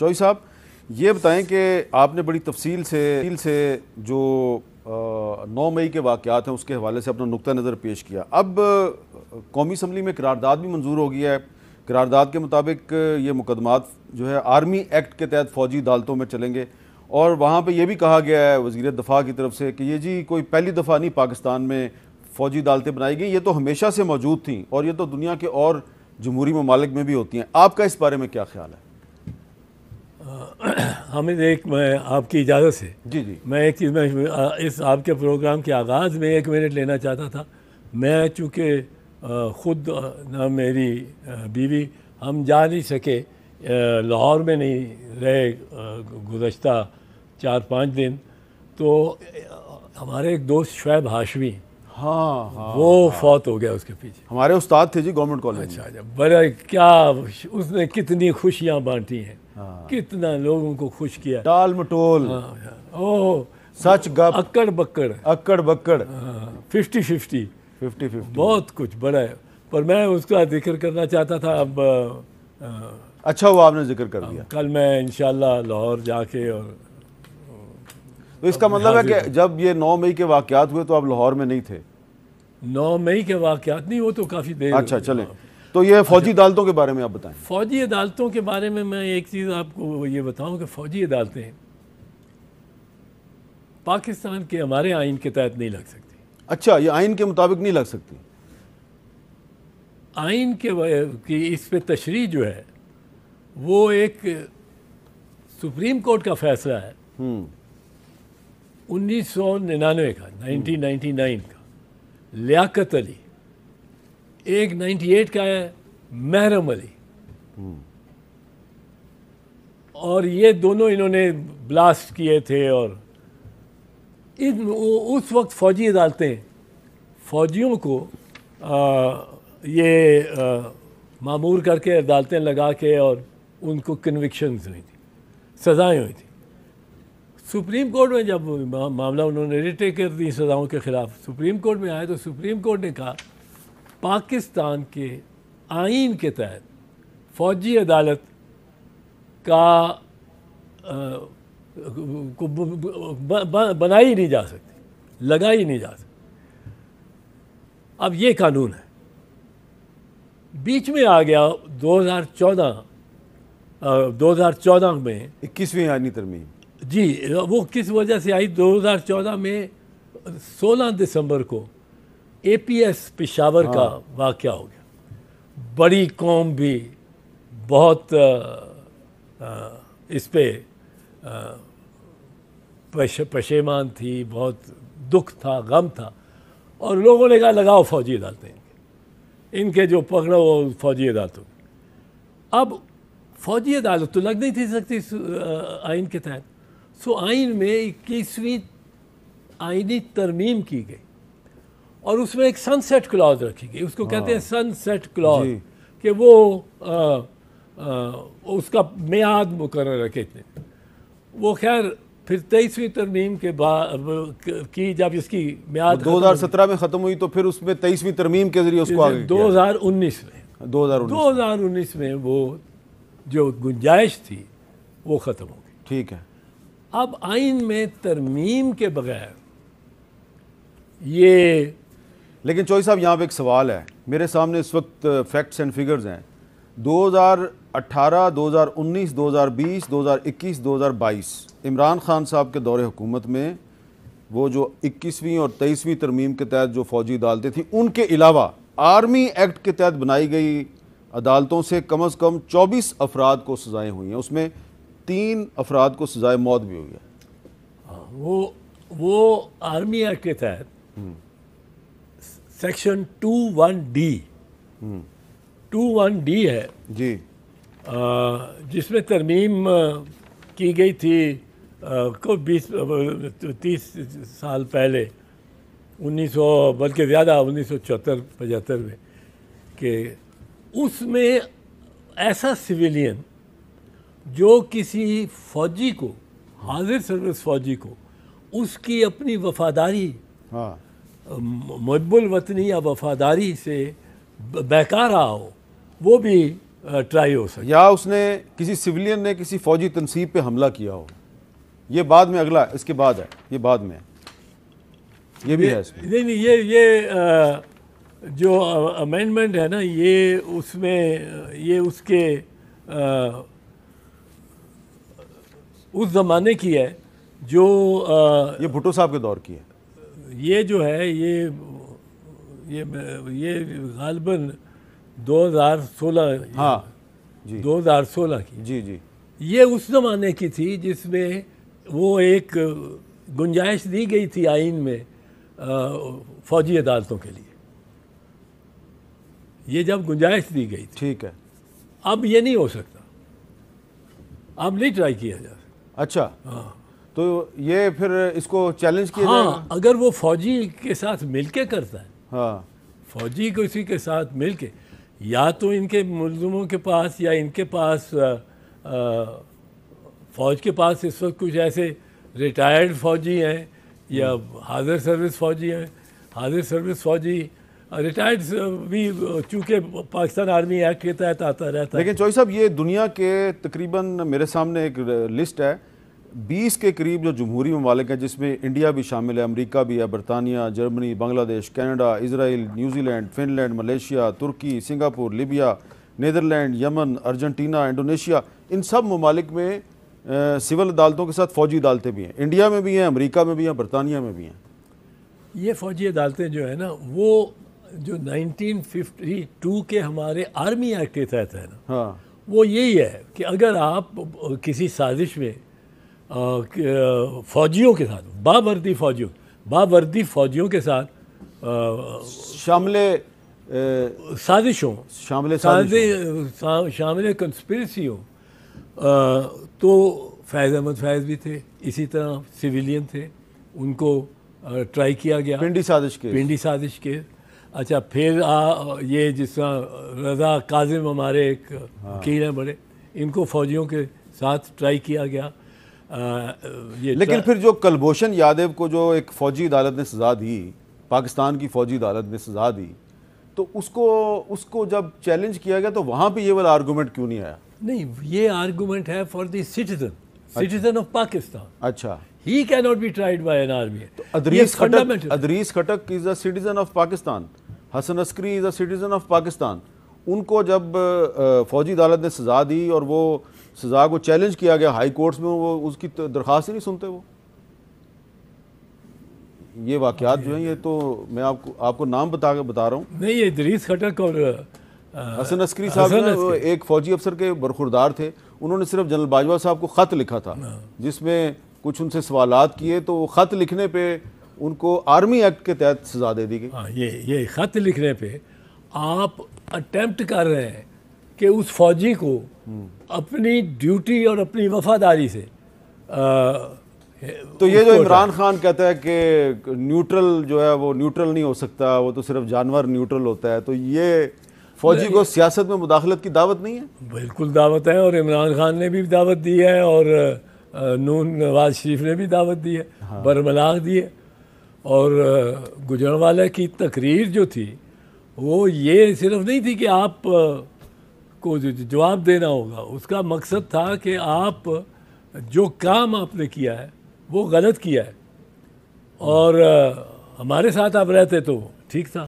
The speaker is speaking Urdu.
چوئی صاحب یہ بتائیں کہ آپ نے بڑی تفصیل سے جو 9 مئی کے واقعات ہیں اس کے حوالے سے اپنا نقطہ نظر پیش کیا. اب قومی اسمبلی میں قرارداد بھی منظور ہو گیا ہے. قرارداد کے مطابق یہ مقدمات جو ہے آرمی ایکٹ کے تحت فوجی عدالتوں میں چلیں گے، اور وہاں پہ یہ بھی کہا گیا ہے وزیر دفاع کی طرف سے کہ یہ جی کوئی پہلی دفعہ نہیں پاکستان میں فوجی عدالتیں بنائی گئی، یہ تو ہمیشہ سے موجود تھیں اور یہ تو دنیا کے اور جمہوری ممالک میں بھی ہوتی ہیں. آپ کا اس بارے میں کیا خیال ہے؟ حامد، میں آپ کی اجازت سے جی میں ایک چیز میں اس آپ کے پروگرام کے آغاز میں 1 منٹ لینا چاہتا تھا. میں چونکہ خود نہ میری بیوی ہم جا نہیں سکے، لاہور میں نہیں رہے گزشتہ 4-5 دن، تو ہمارے ایک دوست شعیب ہاشمی وہ فوت ہو گیا. اس کے پیچھے ہمارے استاد تھے جی گورنمنٹ کالج. اچھا بڑا کیا اس نے کتنی خوشیاں بانٹی ہیں، کتنا لوگوں کو خوش کیا، ٹال مٹول، سچ گپ، اکڑ بکڑ، 50-50 بہت کچھ بڑا ہے. پر میں اس کا ذکر کرنا چاہتا تھا. اب اچھا ہوا آپ نے ذکر کر دیا. کل میں انشاءاللہ لاہور جا کے، اور تو اس کا مطلب ہے کہ جب یہ 9 مئی کے واقعات ہوئے تو آپ لاہور میں نہیں تھے؟ 9 مئی کے واقعات نہیں، وہ تو کافی دیر. اچھا چلیں، تو یہ فوجی عدالتوں کے بارے میں آپ بتائیں. فوجی عدالتوں کے بارے میں ایک چیز آپ کو یہ بتاؤں کہ فوجی عدالتیں پاکستان کے ہمارے آئین کے تحت نہیں لگ سکتی. اچھا، یہ آئین کے مطابق نہیں لگ سکتی؟ آئین کی اس پہ تشریح جو ہے وہ ایک سپریم کورٹ کا فیصلہ ہے 1999 کا، 1999 کا لیاقت علی، ایک 98 کا ہے محرم علی، اور یہ دونوں انہوں نے بلاسٹ کیے تھے. اور اس وقت فوجی عدالتیں فوجیوں کو یہ معمور کر کے عدالتیں لگا کے اور ان کو کنوکشنز ہوئی تھی، سزائیں ہوئی تھیں. سپریم کورٹ میں جب معاملہ انہوں نے ریٹے کر دی سزاؤں کے خلاف، سپریم کورٹ میں آئے تو سپریم کورٹ نے کہا پاکستان کے آئین کے تحت فوجی عدالت کا بنائی نہیں جا سکتی، لگائی نہیں جا سکتی. اب یہ قانون ہے. بیچ میں آ گیا 2014 میں 21ویں آئینی ترمیم. جی، وہ کس وجہ سے آئی؟ 2014 میں 16 دسمبر کو اے پی ایس پشاور کا واقعہ ہو گیا. بڑی قوم بھی بہت اس پہ پشیمان تھی، بہت دکھ تھا، غم تھا، اور لوگوں نے کہا لگاؤ فوجی عدالتیں، ان کے جو پکڑو وہ فوجی عدالتوں. اب فوجی عدالت تو لگ نہیں تھی سکتی آئین کے تحت. سو آئین میں 21ویں آئینی ترمیم کی گئی، اور اس میں ایک سن سیٹ کلاز رکھی گئی. اس کو کہتے ہیں سن سیٹ کلاز، کہ وہ اس کا میعاد مقرر رکھے تھے. وہ خیر پھر 23ویں ترمیم کے بعد کی، جب اس کی میعاد 2017 میں ختم ہوئی تو پھر اس میں 23ویں ترمیم کے ذریعے اس کو آگے 2019 میں وہ جو گنجائش تھی وہ ختم ہو گئی. ٹھیک ہے. اب آئین میں ترمیم کے بغیر یہ، لیکن چوئی صاحب یہاں پہ ایک سوال ہے میرے سامنے اس وقت، فیکٹس اینڈ فگرز ہیں. 2018، 2019، 2020، 2021، 2022 عمران خان صاحب کے دور حکومت میں وہ جو 21ویں اور 23ویں ترمیم کے تحت جو فوجی عدالتیں تھیں، ان کے علاوہ آرمی ایکٹ کے تحت بنائی گئی عدالتوں سے کم از کم 24 افراد کو سزائیں ہوئی ہیں. اس میں 3 افراد کو سزائے موت بھی ہوئی ہے. وہ آرمی ایکٹ کے تحت سیکشن 21D ہے جی، جس میں ترمیم کی گئی تھی 30 سال پہلے، 1900 بلکہ زیادہ 1974-75 میں، کہ اس میں ایسا سویلین جو کسی فوجی کو، حاضر سروس فوجی کو، اس کی اپنی وفاداری، محب الوطنی یا وفاداری سے بہکا رہا ہو، وہ بھی ٹرائی ہو سکے. یا اس نے کسی سویلین نے کسی فوجی تنصیب پہ حملہ کیا ہو. یہ بعد میں اگلا اس کے بعد ہے, یہ بعد میں ہے, یہ بھی ہے اس میں. نہیں یہ جو امینڈمنٹ ہے نا, یہ اس میں یہ اس کے اس زمانے کی ہے جو یہ بھٹو صاحب کے دور کی ہے. یہ جو ہے یہ غالباً 2016 ہاں جی 2016 کی. جی جی یہ اس زمانے کی تھی جس میں وہ ایک گنجائش دی گئی تھی آئین میں فوجی عدالتوں کے لیے. یہ جب گنجائش دی گئی تھی. ٹھیک ہے. اب یہ نہیں ہو سکتا, اب نہیں ٹرائی کیا جا سکتا. اچھا تو یہ پھر اس کو چیلنج کیا جائے گا. اگر وہ فوجی کے ساتھ مل کے کرتا ہے, ہاں فوجی کو اسی کے ساتھ مل کے, یا تو ان کے ملزموں کے پاس یا ان کے پاس فوج کے پاس اس وقت کچھ ایسے ریٹائرڈ فوجی ہیں یا حاضر سروس فوجی ہیں. حاضر سروس فوجی ریٹائرڈ بھی چونکہ پاکستان آرمی ایکٹ کے تحت آتا رہتا ہے. لیکن چوہی صاحب یہ دنیا کے تقریباً میرے سامنے ایک لسٹ ہے 20 کے قریب جو جمہوری ممالک ہیں, جس میں انڈیا بھی شامل ہے, امریکہ بھی ہے, برطانیہ, جرمنی, بنگلہ دیش, کینیڈا, اسرائیل, New Zealand, Finland, Malaysia, ترکی, سنگاپور, لیبیا, نیدرلینڈ, یمن, ارجنٹینا, انڈونیشیا. ان سب ممالک میں سول عدالتوں کے ساتھ فوجی عدالتیں بھی ہیں. انڈیا میں بھی ہیں, امریکہ میں بھی ہیں, برطانیہ میں بھی ہیں. یہ فوجی عدالتیں جو ہیں نا, وہ جو 1952 کے ہمارے آرمی ایکٹ کے تحت ہے نا, ہاں وہ یہی ہے کہ اگر آپ کسی سازش میں فوجیوں کے ساتھ, باوردی فوجیوں کے ساتھ شامل سازش ہوں, شامل کنسپریسی ہوں, تو فیض احمد فیض بھی تھے, اسی طرح سویلین تھے, ان کو ٹرائی کیا گیا پنڈی سازش کے. اچھا پھر یہ جس طرح رضا کاظم ہمارے ایک وکیل ہیں بڑے, ان کو فوجیوں کے ساتھ ٹرائی کیا گیا. لیکن پھر جو کلبھوشن یادو کو جو ایک فوجی عدالت نے سزا دی, پاکستان کی فوجی عدالت نے سزا دی, تو اس کو جب چیلنج کیا گیا تو وہاں پہ یہ والا آرگومنٹ کیوں نہیں آیا؟ نہیں, یہ آرگومنٹ ہے for the citizen of Pakistan. اچھا, ہی کی not be tried by an army. Idris Khattak is a citizen of Pakistan, Hassan Askari is a citizen of Pakistan. ان کو جب فوجی عدالت نے سزا دی اور وہ سزا کو چیلنج کیا گیا ہائی کورٹس میں, وہ اس کی درخواست ہی نہیں سنتے. وہ یہ واقعات جو ہیں, یہ تو میں آپ کو نام بتا رہا ہوں. نہیں, یہ ادریس خٹک اور حسن عسکری صاحب ایک فوجی افسر کے برخوردار تھے. انہوں نے صرف جنرل باجوہ صاحب کو خط لکھا تھا جس میں کچھ ان سے سوالات کیے, تو وہ خط لکھنے پہ ان کو آرمی ایکٹ کے تحت سزا دے دی گئی. یہ خط لکھنے پہ آپ اٹیمپٹ کر رہے ہیں کہ اس فوجی کو اپنی ڈیوٹی اور اپنی وفاداری سے تو یہ جو عمران خان کہتا ہے کہ نیوٹرل جو ہے وہ نیوٹرل نہیں ہو سکتا, وہ تو صرف جانور نیوٹرل ہوتا ہے, تو یہ فوجی کو سیاست میں مداخلت کی دعوت نہیں ہے؟ بالکل دعوت ہے, اور عمران خان نے بھی دعوت دی ہے, اور نواز شریف نے بھی دعوت دی ہے, برملاق دی ہے. اور گجرانوالہ کی تقریر جو تھی وہ یہ صرف نہیں تھی کہ آپ کو جواب دینا ہوگا, اس کا مقصد تھا کہ آپ جو کام آپ نے کیا ہے وہ غلط کیا ہے, اور ہمارے ساتھ آپ رہتے تو ٹھیک تھا.